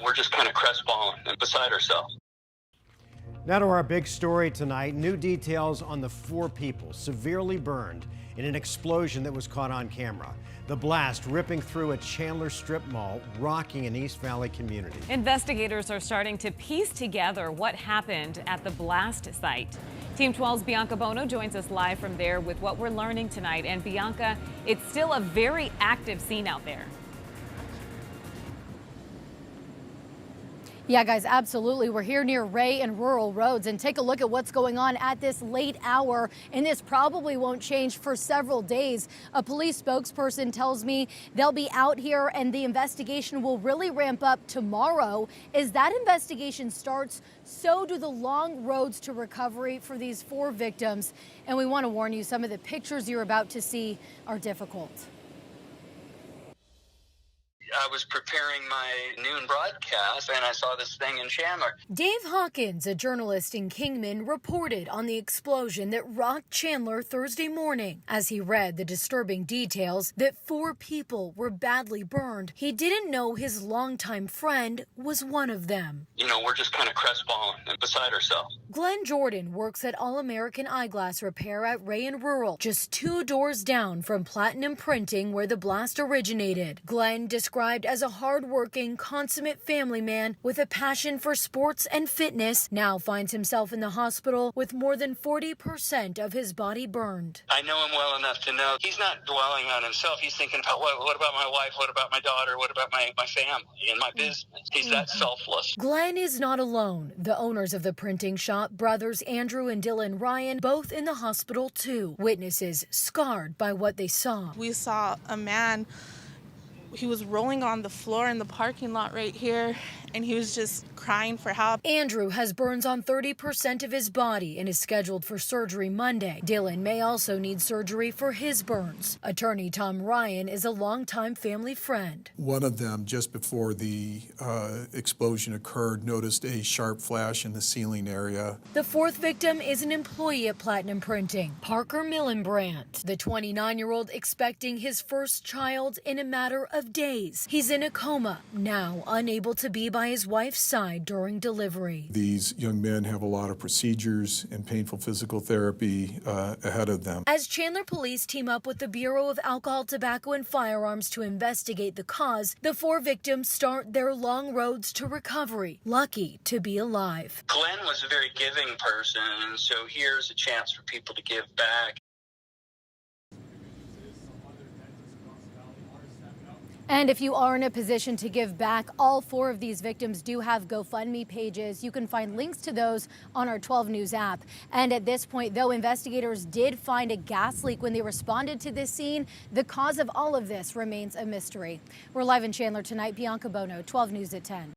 We're just kind of crestfallen and beside ourselves. Now to our big story tonight. New details on the 4 people severely burned in an explosion that was caught on camera. The blast ripping through a Chandler strip mall, rocking an East Valley community. Investigators are starting to piece together what happened at the blast site. Team 12's Bianca Bono joins us live from there with what we're learning tonight. And Bianca, it's still a very active scene out there. Yeah, guys, absolutely. We're here near Ray and Rural Roads, and take a look at what's going on at this late hour. And this probably won't change for several days. A police spokesperson tells me they'll be out here and the investigation will really ramp up tomorrow. As that investigation starts, so do the long roads to recovery for these 4 victims. And we want to warn you, some of the pictures you're about to see are difficult. I was preparing my noon broadcast and I saw this thing in Chandler. Dave Hawkins, a journalist in Kingman, reported on the explosion that rocked Chandler Thursday morning. As he read the disturbing details that 4 people were badly burned, he didn't know his longtime friend was one of them. You know, we're just kind of crestfallen and beside ourselves. Glenn Jordan works at All American Eyeglass Repair at Ray and Rural, just 2 doors down from Platinum Printing where the blast originated. Glenn described as a hard-working, consummate family man with a passion for sports and fitness, now finds himself in the hospital with more than 40% of his body burned. I know him well enough to know he's not dwelling on himself. He's thinking about what about my wife? What about my daughter? What about my family and my business? He's that selfless. Glenn is not alone. The owners of the printing shop, brothers Andrew and Dylan Ryan, both in the hospital too. Witnesses scarred by what they saw. We saw a man. He was rolling on the floor in the parking lot right here, and he was just crying for help. Andrew has burns on 30% of his body and is scheduled for surgery Monday. Dylan may also need surgery for his burns. Attorney Tom Ryan is a longtime family friend. One of them, just before the explosion occurred, noticed a sharp flash in the ceiling area. The 4th victim is an employee at Platinum Printing, Parker Millenbrandt. The 29-year-old expecting his first child in a matter of days. He's in a coma, now unable to be by his wife's side during delivery. These young men have a lot of procedures and painful physical therapy ahead of them. As Chandler police team up with the Bureau of Alcohol, Tobacco, and Firearms to investigate the cause, the 4 victims start their long roads to recovery, lucky to be alive. Glenn was a very giving person, and so here's a chance for people to give back. And if you are in a position to give back, all 4 of these victims do have GoFundMe pages. You can find links to those on our 12 News app. And at this point, though, investigators did find a gas leak when they responded to this scene. The cause of all of this remains a mystery. We're live in Chandler tonight. Bianca Bono, 12 News at 10.